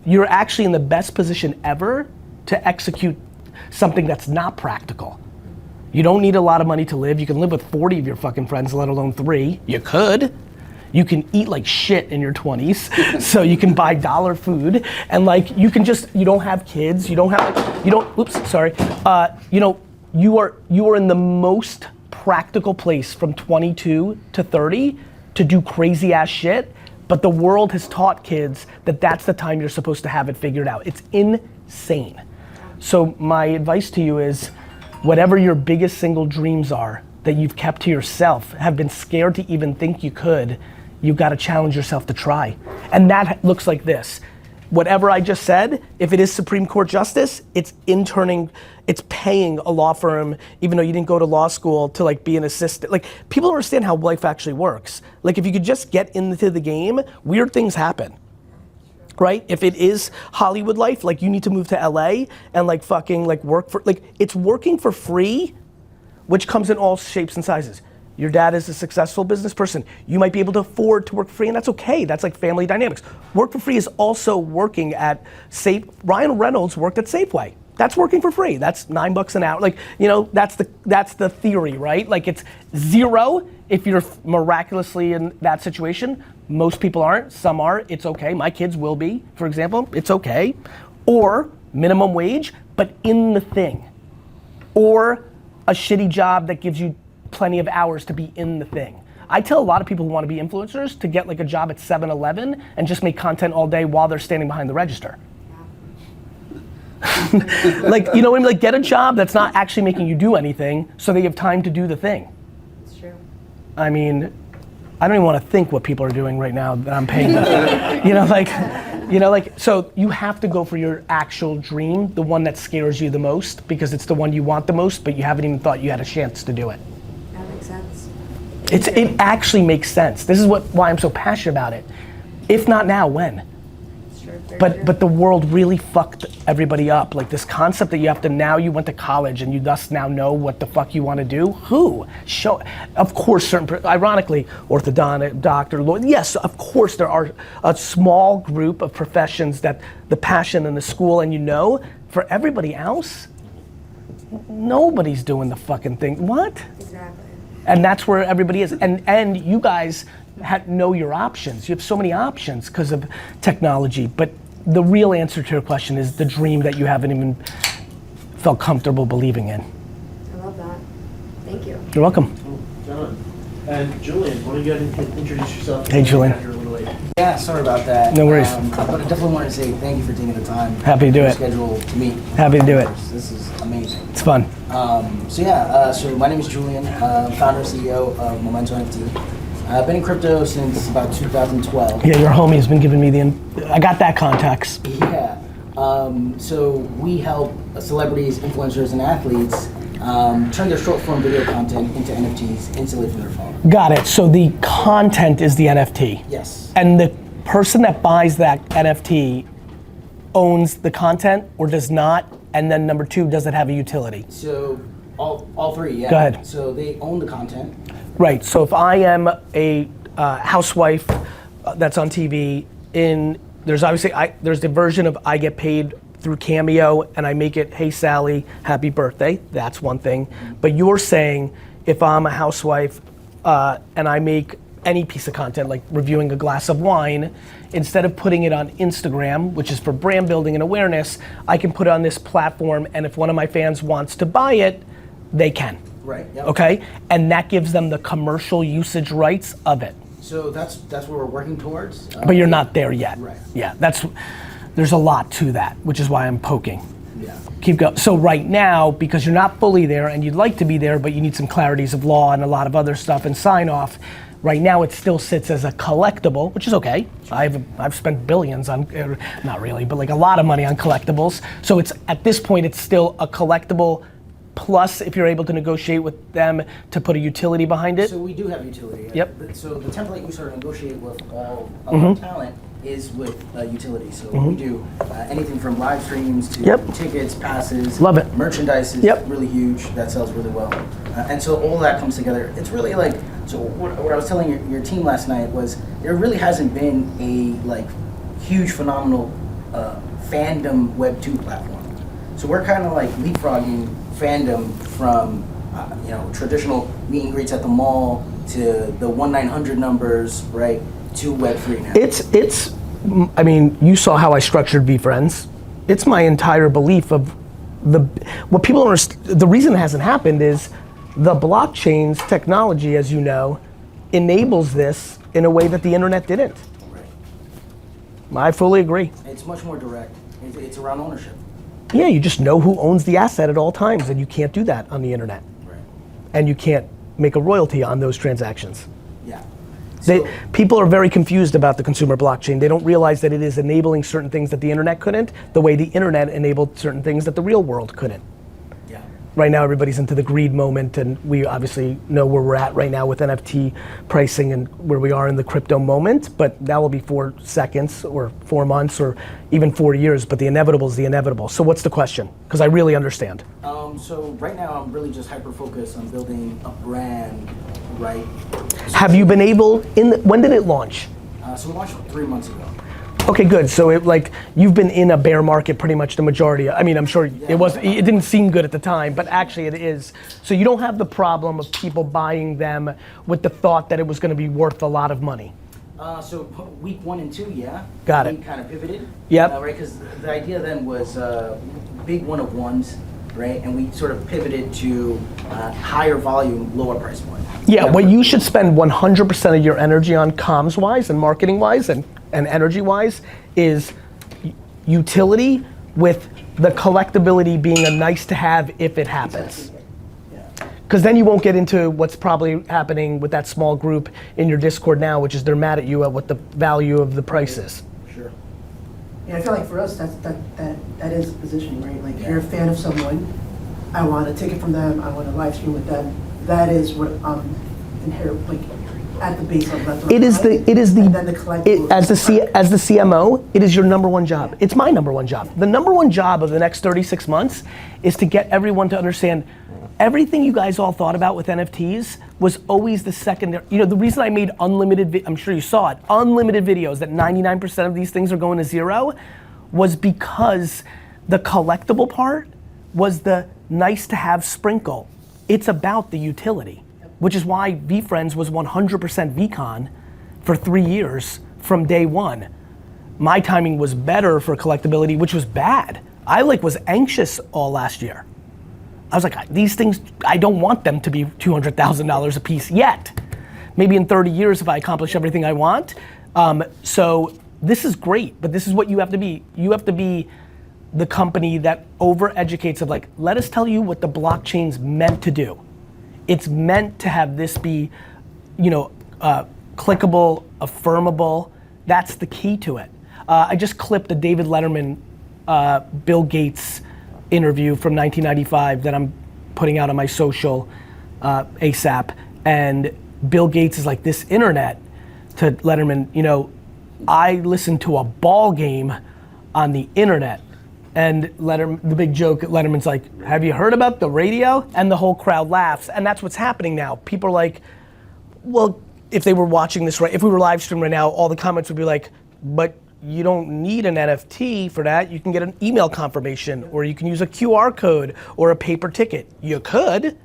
You're actually in the best position ever to execute something that's not practical. You don't need a lot of money to live. You can live with 40 of your fucking friends, let alone 3. You could. You can eat like shit in your 20s, so you can buy dollar food, and like you don't have kids, you are in the most practical place from 22 to 30 to do crazy ass shit, but the world has taught kids that that's the time you're supposed to have it figured out. It's insane. So my advice to you is, whatever your biggest single dreams are that you've kept to yourself, have been scared to even think you could, you've got to challenge yourself to try. And that looks like this. Whatever I just said, if it is Supreme Court justice, it's interning, it's paying a law firm, even though you didn't go to law school, to like be an assistant. Like, people don't understand how life actually works. Like, if you could just get into the game, weird things happen. Right? If it is Hollywood life, like you need to move to LA and like fucking like work for, like it's working for free, which comes in all shapes and sizes. Your dad is a successful business person. You might be able to afford to work free, and that's okay. That's like family dynamics. Work for free is also working at Ryan Reynolds worked at Safeway. That's working for free. That's $9 an hour. Like, that's the theory, right? Like it's zero if you're miraculously in that situation. Most people aren't, some are, it's okay. My kids will be, for example, it's okay. Or minimum wage, but in the thing. Or a shitty job that gives you plenty of hours to be in the thing. I tell a lot of people who want to be influencers to get like a job at 7-Eleven and just make content all day while they're standing behind the register. Like, you know what I mean? Like get a job that's not actually making you do anything so that you have time to do the thing. It's true. I mean, I don't even want to think what people are doing right now that I'm paying them. So you have to go for your actual dream, the one that scares you the most because it's the one you want the most, but you haven't even thought you had a chance to do it. That makes sense. It actually makes sense. This is why I'm so passionate about it. If not now, when? It's true. Very true. But the world really fucked everybody up. Like this concept that you went to college and you thus now know what the fuck you want to do. Who? Of course, ironically, orthodontist, doctor, lawyer. Yes, of course there are a small group of professions that the passion and the school and for everybody else, nobody's doing the fucking thing. What? Exactly. And that's where everybody is. And you guys know your options. You have so many options because of technology. But the real answer to your question is the dream that you haven't even felt comfortable believing in. I love that. Thank you. You're welcome. John. And Julian, why don't you go ahead and introduce yourself? Hey, Julian. You're a little late. Yeah, sorry about that. No worries. But I definitely want to say thank you for taking the time. Happy to do it. Schedule to meet. Happy to do it. This is amazing. It's fun. So my name is Julian, founder CEO of NFT. I've been in crypto since about 2012. Yeah, your homie has been giving me I got that contacts. Yeah. So we help celebrities, influencers, and athletes turn their short form video content into NFTs instantly from their phone. Got it. So the content is the NFT. Yes. And the person that buys that NFT owns the content or does not? And then number two, does it have a utility? So all three, yeah. Go ahead. So they own the content. Right, so if I am a housewife that's on TV, there's obviously, there's the version of I get paid through Cameo and I make it, hey Sally, happy birthday, that's one thing. But you're saying if I'm a housewife and I make any piece of content, like reviewing a glass of wine, instead of putting it on Instagram, which is for brand building and awareness, I can put it on this platform and if one of my fans wants to buy it, they can. Right. Yep. Okay, and that gives them the commercial usage rights of it. So that's where we're working towards. But you're not there yet. Right. Yeah, there's a lot to that, which is why I'm poking. Yeah. Keep going. So right now, because you're not fully there and you'd like to be there, but you need some clarities of law and a lot of other stuff and sign off. Right now, it still sits as a collectible, which is okay. I've spent billions on, not really, but like a lot of money on collectibles. So it's at this point, it's still a collectible. Plus, if you're able to negotiate with them to put a utility behind it. So we do have utility. Yep. So the template we sort of negotiate with all of our talent is with utility. So we do anything from live streams to tickets, passes. Love it. Merchandise is really huge. That sells really well. And so all that comes together. It's really like, so what I was telling your team last night was there really hasn't been a like huge phenomenal fandom Web 2 platform. So we're kind of like leapfrogging fandom from traditional meet and greets at the mall to the 1-900 numbers, right, to Web3 now. It's I mean, you saw how I structured VeeFriends. It's my entire belief of what people don't understand. The reason it hasn't happened is the blockchain's technology, as you know, enables this in a way that the internet didn't. Right. I fully agree. It's much more direct. It's around ownership. Yeah, you just know who owns the asset at all times, and you can't do that on the internet. Right. And you can't make a royalty on those transactions. Yeah. So, People are very confused about the consumer blockchain. They don't realize that it is enabling certain things that the internet couldn't, the way the internet enabled certain things that the real world couldn't. yeah. Right now, everybody's into the greed moment, and we obviously know where we're at right now with NFT pricing and where we are in the crypto moment, but that will be 4 seconds or 4 months or even 4 years, but the inevitable is the inevitable. So what's the question? Because I really understand. So right now I'm really just hyper-focused on building a brand, right? Have you been able, when did it launch? So we launched 3 months ago. Okay, good. So you've been in a bear market pretty much the majority. I mean, I'm sure it didn't seem good at the time, but actually it is. So you don't have the problem of people buying them with the thought that it was going to be worth a lot of money. So week 1 and 2, yeah. Got it. We kind of pivoted. Yep. Right, because the idea then was big one-of-ones, right? And we sort of pivoted to higher volume, lower price point. Yeah, what you should spend 100% of your energy on comms-wise and marketing-wise and energy-wise is utility with the collectability being a nice to have if it happens. Because then you won't get into what's probably happening with that small group in your Discord now, which is they're mad at you at what the value of the price is. Sure. Yeah, I feel like for us, that is positioning, right? Like, if you're a fan of someone, I want a ticket from them, I want to live stream with them. That is what inherent, like, at the base of that. As the as the CMO, it is your number one job. It's my number one job. The number one job of the next 36 months is to get everyone to understand everything you guys all thought about with NFTs was always the secondary. You know, the reason I made unlimited, I'm sure you saw it, unlimited videos that 99% of these things are going to zero was because the collectible part was the nice to have sprinkle. It's about the utility, which is why VeeFriends was 100% VCon for 3 years from day one. My timing was better for collectability, which was bad. I was anxious all last year. I was like, these things, I don't want them to be $200,000 a piece yet. Maybe in 30 years if I accomplish everything I want. So this is great, but this is what you have to be. You have to be the company that over-educates of let us tell you what the blockchain's meant to do. It's meant to have this be, clickable, affirmable. That's the key to it. I just clipped a David Letterman, Bill Gates interview from 1995 that I'm putting out on my social ASAP. And Bill Gates is like, this internet, to Letterman, I listened to a ball game on the internet. And the big joke, Letterman's like, have you heard about the radio? And the whole crowd laughs. And that's what's happening now. People are like, well, if they were watching this if we were live streaming right now, all the comments would be like, but you don't need an NFT for that. You can get an email confirmation, or you can use a QR code or a paper ticket. You could,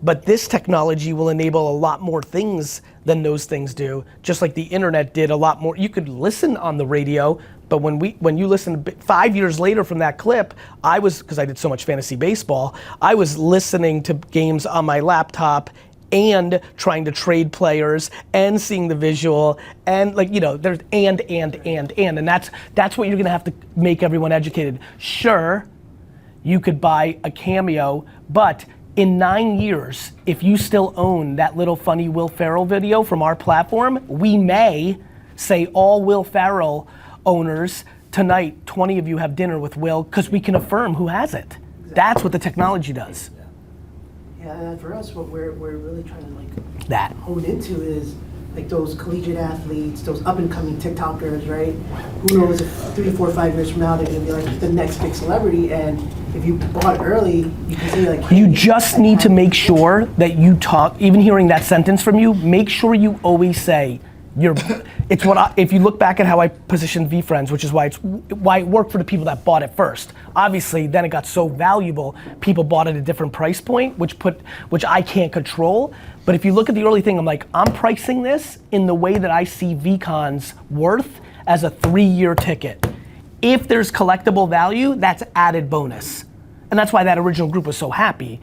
but this technology will enable a lot more things than those things do. Just like the internet did a lot more. You could listen on the radio, but when you listen 5 years later from that clip, because I did so much fantasy baseball, I was listening to games on my laptop and trying to trade players and seeing the visual and there's and that's what you're gonna have to make everyone educated. Sure, you could buy a Cameo, but in 9 years, if you still own that little funny Will Ferrell video from our platform, we may say all Will Ferrell owners tonight, 20 of you have dinner with Will, because we can affirm who has it. Exactly. That's what the technology does. Yeah, and for us, what we're really trying to hone into is those collegiate athletes, those up and coming TikTokers, right? Who knows if 3, 4, 5 years from now they're gonna be the next big celebrity. And if you bought early, you can say hey, you just need to make sure that you talk. Even hearing that sentence from you, make sure you always say. If you look back at how I positioned VeeFriends, which is why it worked for the people that bought it first. Obviously, then it got so valuable, people bought it at a different price point, which I can't control. But if you look at the early thing, I'm pricing this in the way that I see VCon's worth as a 3-year ticket. If there's collectible value, that's added bonus. And that's why that original group was so happy.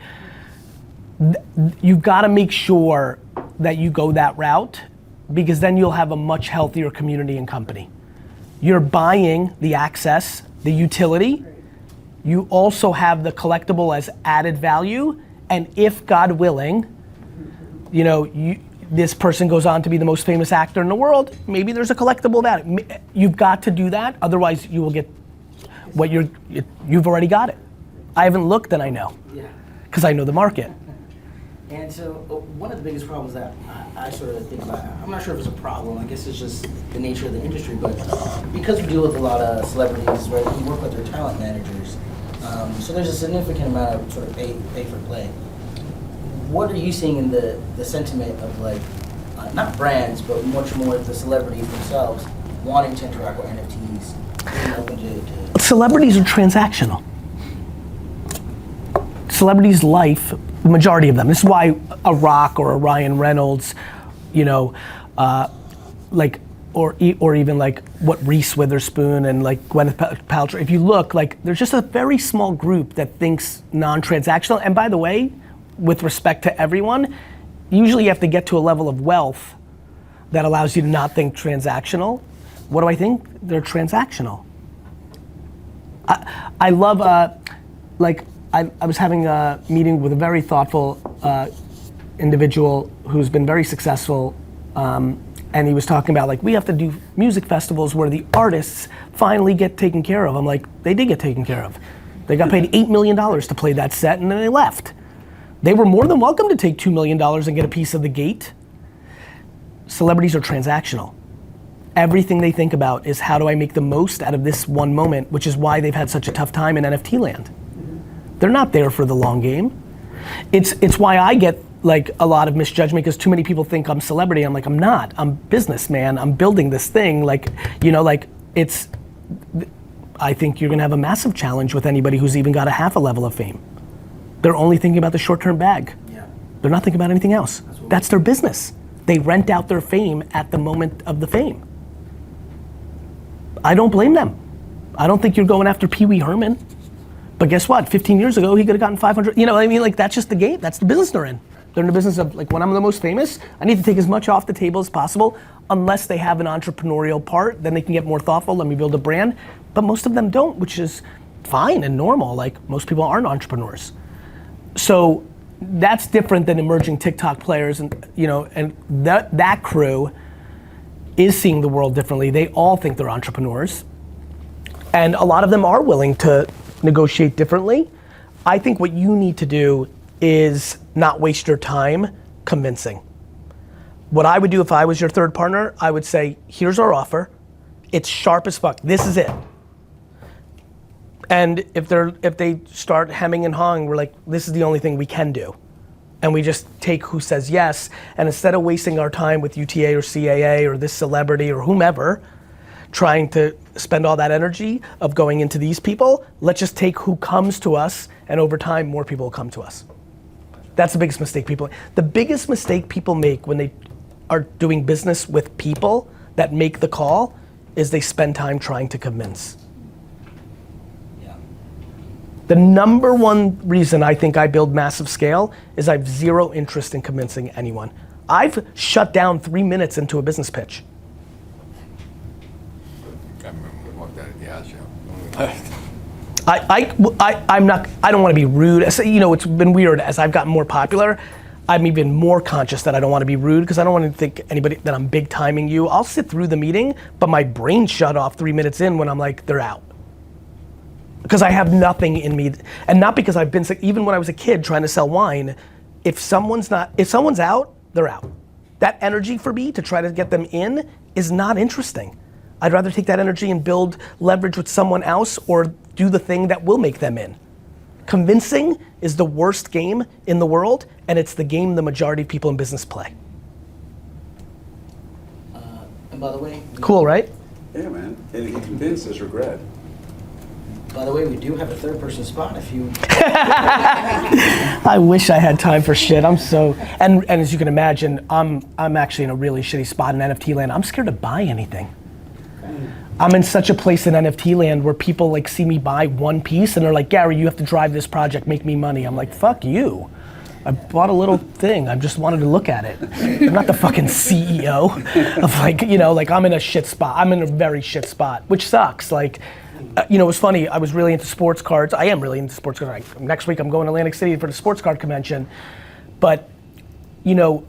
You've got to make sure that you go that route, because then you'll have a much healthier community and company. You're buying the access, the utility. You also have the collectible as added value. And if, God willing, this person goes on to be the most famous actor in the world, maybe there's a collectible value. You've got to do that, otherwise you will get what you've already got it. I haven't looked and I know, because I know the market. And so one of the biggest problems that I sort of think about, I'm not sure if it's a problem, I guess it's just the nature of the industry, but because we deal with a lot of celebrities, right, we work with their talent managers, so there's a significant amount of sort of pay for play. What are you seeing in the sentiment of not brands, but much more the celebrities themselves, wanting to interact with NFTs, being open to Celebrities are transactional. Celebrities' life, the majority of them. This is why a Rock or a Ryan Reynolds, you know, like, or even like what Reese Witherspoon and like Gwyneth Paltrow. If you look, like, there's just a very small group that thinks non-transactional. And by the way, with respect to everyone, usually you have to get to a level of wealth that allows you to not think transactional. What do I think? They're transactional. I love, like, I was having a meeting with a very thoughtful individual who's been very successful, and he was talking about, like, we have to do music festivals where the artists finally get taken care of. I'm like, they did get taken care of. They got paid $8 million to play that set and then they left. They were more than welcome to take $2 million and get a piece of the gate. Celebrities are transactional. Everything they think about is how do I make the most out of this one moment, which is why they've had such a tough time in NFT land. They're not there for the long game. It's why I get like a lot of misjudgment because too many people think I'm celebrity. I'm like, I'm not. I'm businessman. I'm building this thing. Like, you know, like I think you're gonna have a massive challenge with anybody who's even got a half a level of fame. They're only thinking about the short-term bag. Yeah. They're not thinking about anything else. That's their business. They rent out their fame at the moment of the fame. I don't blame them. I don't think you're going after Pee Wee Herman. But guess what? 15 years ago, he could have gotten 500. You know what I mean? Like, that's just the game. That's the business they're in. They're in the business of, like, when I'm the most famous, I need to take as much off the table as possible, unless they have an entrepreneurial part, then they can get more thoughtful, let me build a brand. But most of them don't, which is fine and normal. Like, most people aren't entrepreneurs. So that's different than emerging TikTok players, and, you know, and that crew is seeing the world differently. They all think they're entrepreneurs. And a lot of them are willing to negotiate differently. I think what you need to do is not waste your time convincing. What I would do if I was your third partner, I would say, here's our offer. It's sharp as fuck. This is it. And if they start hemming and hawing, we're like, this is the only thing we can do. And we just take who says yes, and instead of wasting our time with UTA or CAA or this celebrity or whomever, trying to spend all that energy of going into these people, let's just take who comes to us, and over time, more people will come to us. That's the biggest mistake the biggest mistake people make when they are doing business with people that make the call is they spend time trying to convince. The number one reason I think I build massive scale is I have zero interest in convincing anyone. I've shut down 3 minutes into a business pitch. I remember we walked out of the house show. I don't want to be rude. You know, it's been weird as I've gotten more popular. I'm even more conscious that I don't want to be rude because I don't want to think anybody that I'm big timing you. I'll sit through the meeting, but my brain shut off 3 minutes in when I'm like, they're out. Because I have nothing in me, and not because I've been sick. Even when I was a kid trying to sell wine, if someone's out, they're out. That energy for me to try to get them in is not interesting. I'd rather take that energy and build leverage with someone else or do the thing that will make them in. Convincing is the worst game in the world, and it's the game the majority of people in business play. And by the way, cool, right? Yeah, man. And if you convince, there's regret. By the way, we do have a third person spot if you... I wish I had time for shit. I'm so, and as you can imagine, I'm actually in a really shitty spot in NFT land. I'm scared to buy anything. I'm in such a place in NFT land where people like see me buy one piece and they're like, Gary, you have to drive this project, make me money. I'm like, fuck you. I bought a little thing. I just wanted to look at it. I'm not the fucking CEO of, like, you know, like, I'm in a shit spot. I'm in a very shit spot, which sucks. Like, you know, it was funny, I was really into sports cards. I am really into sports cards. Like, next week I'm going to Atlantic City for the sports card convention. But, you know,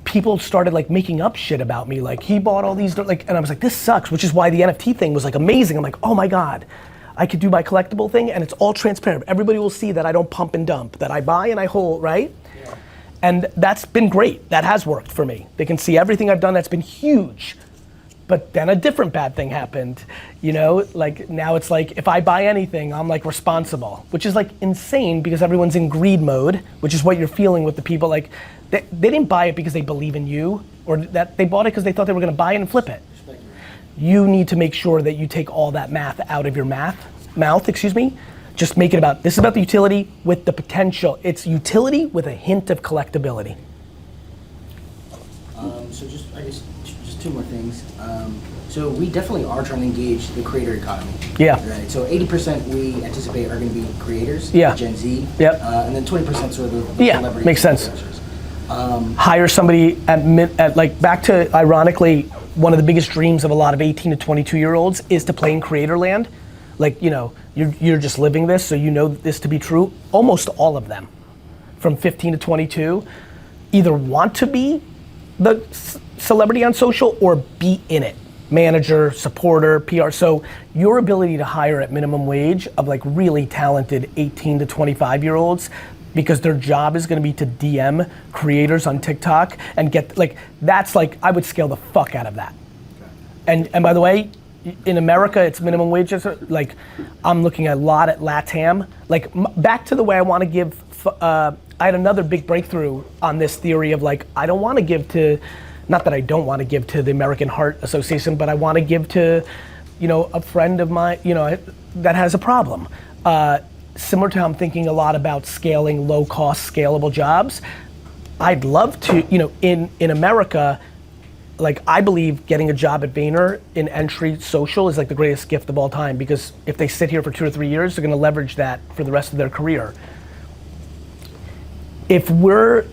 people started like making up shit about me. Like, he bought all these, like, and I was like, this sucks, which is why the NFT thing was like amazing. I'm like, oh my God, I could do my collectible thing and it's all transparent. Everybody will see that I don't pump and dump, that I buy and I hold, right? Yeah. And that's been great. That has worked for me. They can see everything I've done. That's been huge. But then a different bad thing happened, you know? Like, now it's like, if I buy anything, I'm like responsible, which is like insane because everyone's in greed mode, which is what you're feeling with the people. Like, they didn't buy it because they believe in you, or that they bought it because they thought they were gonna buy it and flip it. you need to make sure that you take all that math out of your mouth, excuse me. Just make it about, this is about the utility with the potential. It's utility with a hint of collectability. So I guess just two more things. So we definitely are trying to engage the creator economy. Yeah. Right. So 80% we anticipate are going to be creators. Yeah. Gen Z. Yep. And then 20% sort of the Yeah, celebrities. makes sense. Influencers. Hire somebody at like, back to, ironically, one of the biggest dreams of a lot of 18 to 22 year olds is to play in creator land. Like, you know, you're just living this, so you know this to be true. Almost all of them, from 15 to 22, either want to be the celebrity on social or be in it. Manager, supporter, PR. So your ability to hire at minimum wage of like really talented 18 to 25 year olds, because their job is gonna be to DM creators on TikTok and get, like, that's like, I would scale the fuck out of that. And by the way, in America, it's minimum wages. Like, I'm looking a lot at LATAM. Like, back to the way I want to give, I had another big breakthrough on this theory of like, I don't want to give to, not that I don't want to give to the American Heart Association, but I want to give to, you know, a friend of mine, you know, that has a problem. Similar to how I'm thinking a lot about scaling low cost, scalable jobs. I'd love to, you know, in America, like, I believe getting a job at Vayner in entry social is like the greatest gift of all time, because if they sit here for 2 or 3 years, they're gonna leverage that for the rest of their career. If we're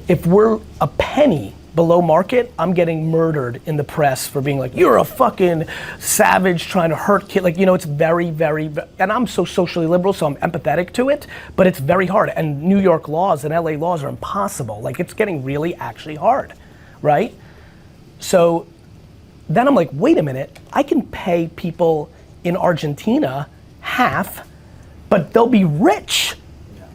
a penny below market, I'm getting murdered in the press for being like, you're a fucking savage trying to hurt kid. Like, you know, it's very, very, and I'm so socially liberal, so I'm empathetic to it, but it's very hard. And New York laws and LA laws are impossible. Like, it's getting really actually hard, right? So then I'm like, wait a minute, I can pay people in Argentina half, but they'll be rich,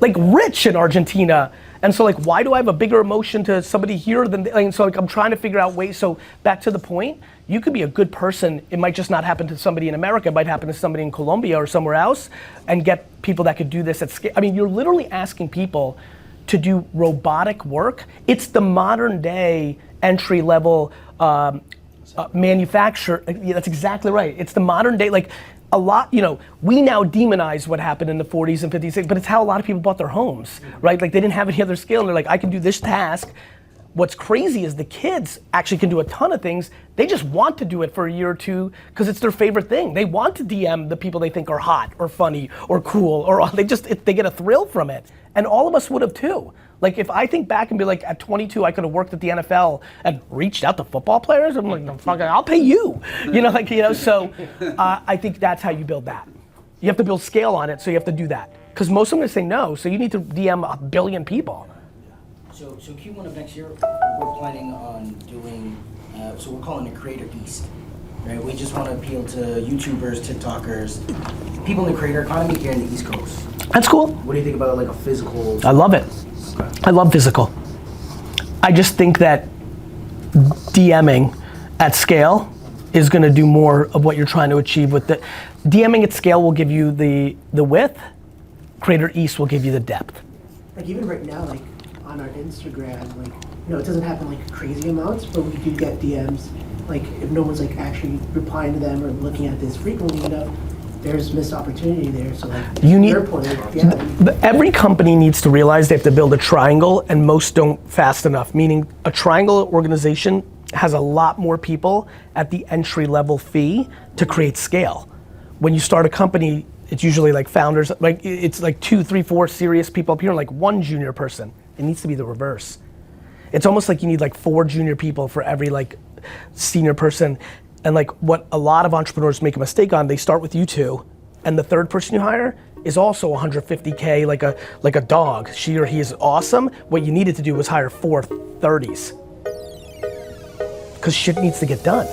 like rich in Argentina. And so like, why do I have a bigger emotion to somebody here than, and so like, I'm trying to figure out ways. So back to the point, you could be a good person. It might just not happen to somebody in America. It might happen to somebody in Colombia or somewhere else, and get people that could do this at scale. I mean, you're literally asking people to do robotic work. It's the modern day entry level manufacturer. Yeah, that's exactly right. It's the modern day, like a lot, you know, we now demonize what happened in the 40s and 50s, but it's how a lot of people bought their homes, right? Like, they didn't have any other skill, and they're like, I can do this task. What's crazy is the kids actually can do a ton of things. They just want to do it for a year or two because it's their favorite thing. They want to DM the people they think are hot or funny or cool, or they get a thrill from it. And all of us would have too. Like, if I think back and be like, at 22, I could have worked at the NFL and reached out to football players, I'm like, no, fuck it, I'll pay you. You know, like, you know, so I think that's how you build that. You have to build scale on it, so you have to do that. Because most of them are gonna say no, so you need to DM 1 billion people. So Q1 of next year, we're planning on doing, so we're calling it Creator East. Right? We just want to appeal to YouTubers, TikTokers, people in the creator economy here in the East Coast. That's cool. What do you think about like a physical? I love it. I love physical. I just think that DMing at scale is gonna do more of what you're trying to achieve with the, DMing at scale will give you the width, Creator East will give you the depth. Like, even right now, like on our Instagram, like, you know, it doesn't happen like crazy amounts, but we do get DMs. Like, if no one's like actually replying to them or looking at this frequently enough, there's missed opportunity there. So like, You need, your point, yeah. every company needs to realize they have to build a triangle, and most don't fast enough. Meaning, a triangle organization has a lot more people at the entry level fee to create scale. When you start a company, it's usually like founders, like it's like 2, 3, 4 serious people up here, and like 1 junior person. It needs to be the reverse. It's almost like you need like 4 junior people for every like senior person. And like, what a lot of entrepreneurs make a mistake on, they start with you 2, and the 3rd person you hire is also 150K, like a dog. She or he is awesome. What you needed to do was hire 4 30s. Because shit needs to get done.